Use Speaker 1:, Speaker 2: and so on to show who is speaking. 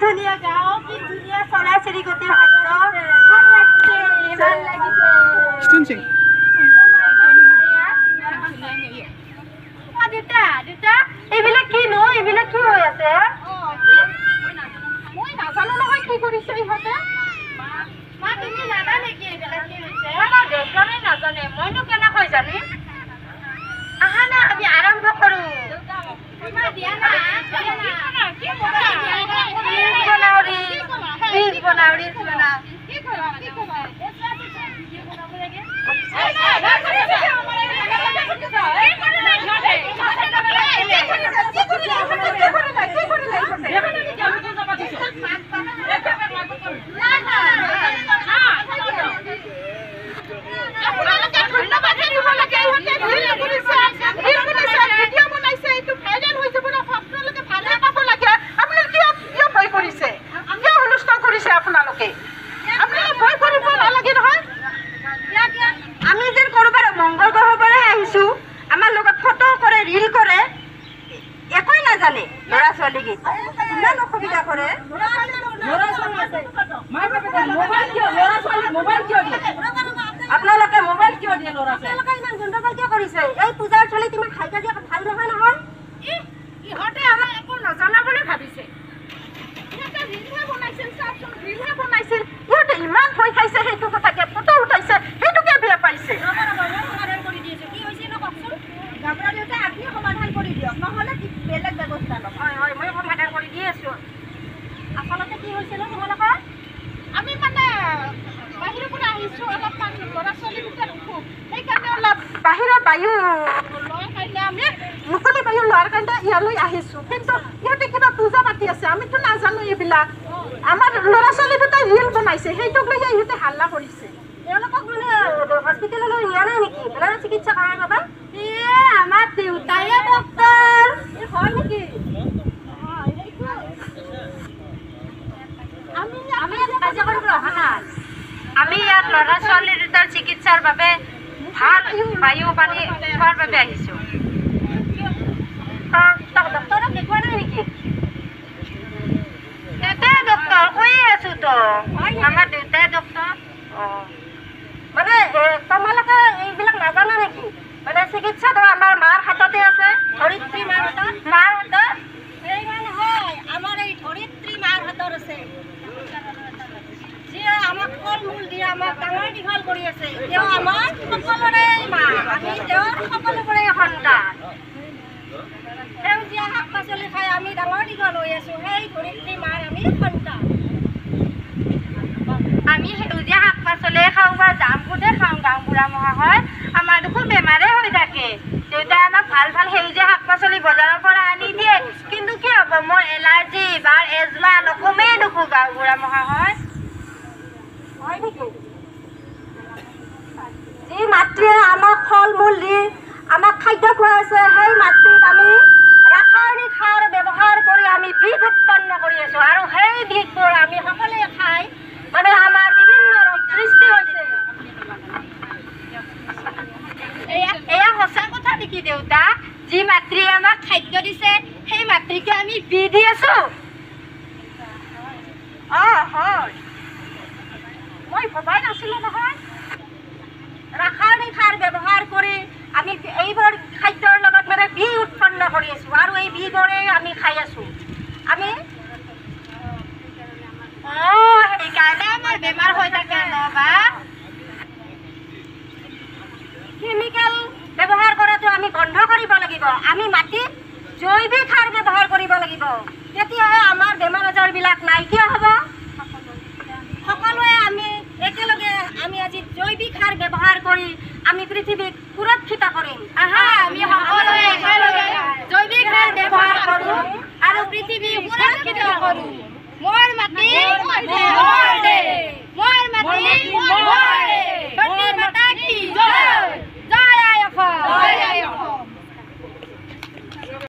Speaker 1: ধুনীয়া গাঁও, কি ধুনীয়া চৰাই চিৰিকটিৰ শব্দ, ভাল লাগিছে, ভাল লাগিছে। দেউতা দেউতা এইবিলাক কিনো, এইবিলাক কি হৈ আছে? মই নাজানো নহয় কি কৰিছে ইহঁতে। মা তুমি জানা নেকি এইবিলাক কি হৈছে? দেউতাই নাজানে, মইনো কেনেকৈ জানিম? আহা না আমি আৰম্ভ কৰো। আপোনালোকে মোবাইল কিয় দিয়ে? ল'ৰা ছোৱালীকে ইমান গণ্ডগোল কিয় কৰিছে? এই পূজাৰ চলি তুমি খাইকা দিয়া ভাল নহয় নহয়। ইহঁতে আমাৰ একো নজনা বুলি ভাবিছে। ইহঁতে ৰিলহে বনাইছিল, চাওকচোন ৰিলহে বনাইছিল। ইহঁতে ইমান ভয় খাইছে, সেইটো কথাকে ফটো উঠাইছে, সেইটোকে বেয়া পাইছে। সমাধান কৰি দিছো, কি হৈছে ন কওকচোন? গাবৰা দেউতা আপুনি সমাধান কৰি দিয়ক, নহ'লে বেলেগ ব্যৱস্থা ল'ম। হয় হয়, মই সমাধান কৰি দি আছো। আচলতে কি হৈছিল তোমালোকৰ? আমি মানে বাহিৰৰ পৰা আহিছো, অলপমান ল'ৰা ছোৱালী দুটাৰ অসুখ, সেইকাৰণে অলপ বাহিৰৰ বায়ু লোৱাৰ কাৰণে আমি মুকলি বায়ু লোৱাৰ কাৰণে ইয়ালৈ আহিছো। কিন্তু ইহঁতে কিবা পূজা পাতি আছে, আমিতো নাজানো এইবিলাক। আমাৰ ল'ৰা ছোৱালী দুটাই ৰিল বনাইছে, সেইটোক লৈহে ইহঁতে হাল্লা কৰিছে। তেওঁলোকক মানে হস্পিটেললৈ নিয়া নাই নেকি? বেলেগ চিকিৎসা কৰাৰ বাবে? আমাৰ দেউতাই ডক্তৰ। হয় নেকি? আমি ইয়াত ল'ৰা ছোৱালী দুটাৰ চিকিৎসাৰ বাবে ভাল বায়ু পানী খোৱাৰ বাবে আহিছো। ডক্তৰক দেখুওৱা নাই নেকি? দেউতাই ডক্তৰ কৈয়ে আছো তো, আমাৰ দেউতাই ডক্তৰ। মানে তোমালোকে এইবিলাক নাজানা নেকি? মানে চিকিৎসাটো আমাৰ মাৰ হাততে আছে, ধৰিত্ৰী মাৰ হাতত। মাৰ হাতত সেইকাৰণে হয়, আমাৰ এই ধৰিত্ৰী মাৰ হাতত আছে। যিয়ে আমাক ফল মূল দিয়ে, আমাক ডাঙৰ দীঘল কৰি আছে। তেওঁ আমাৰ সকলোৰে মা, আমি তেওঁৰ সকলোৰে সন্তান। সেউজীয়া শাক পাচলি খাই আমি ডাঙৰ দীঘল হৈ আছো, সেই ধৰিত্ৰী মাৰ আমি সন্তান। আমি সেউজীয়া শাক পাচলি খাওঁ বা জাম ফুডে খাওঁ, গাঁও বুঢ়া মহাশয়। আমাৰ দেখোন বেমাৰে হৈ থাকে। দেউতাই আমাক ভাল ভাল সেউজীয়া শাক পাচলি বজাৰৰ পৰা আনি দিয়ে, কিন্তু কি হ'ব, মোৰ এলাৰ্জি বা এজমা নকমেই দেখোঁ গাঁও বুঢ়া মহাশয়। হয় নেকি? যি মাতৃয়ে আমাক ফল মূল দি আমাক খাদ্য খুৱাইছে, সেই মাতৃক আমি ৰাসায়নিক সাৰ ব্যৱহাৰ কৰি আমি বীজ উৎপন্ন কৰি আছো, আৰু সেই বীজবোৰ আমি সকলোৱে খাই মানে আমাৰ বিভিন্ন ৰোগ সৃষ্টি হৈছে। এয়া সঁচা কথা নেকি দেউতা? যি মাতৃয়ে আমাক খাদ্য দিছে, সেই মাতৃকে আমি বীজ দি আছো? হয়, মই ভবাই নাছিলো নহয়। ৰাসায়নিক সাৰ ব্যৱহাৰ কৰি আমি এইবোৰ খাদ্যৰ লগত মানে বীজ উৎপন্ন কৰি আছো, আৰু এই বীজবোৰে আমি খাই আছো। আমি সেইকাৰণে আমাৰ বেমাৰ হৈ থাকে ন বা। কেমিকেল ব্যৱহাৰ কৰাটো আমি বন্ধ কৰিব লাগিব। আমি মাটিত জৈৱিক সাৰ ব্যৱহাৰ কৰিব লাগিব, তেতিয়াহে আমাৰ বেমাৰ আজাৰবিলাক নাইকিয়া হ'ব। সকলোৱে আমি একেলগে আমি আজি জৈৱিক সাৰ ব্যৱহাৰ কৰি আমি পৃথিৱীক সুৰক্ষিত কৰিম। আহা আমি সকলোৱে একেলগে জৈৱিক সাৰ ব্যৱহাৰ কৰোঁ আৰু পৃথিৱী সুৰক্ষিত কৰোঁ। মোৰ মাটি মোৰ দেশ, মোৰ মাটি মোৰ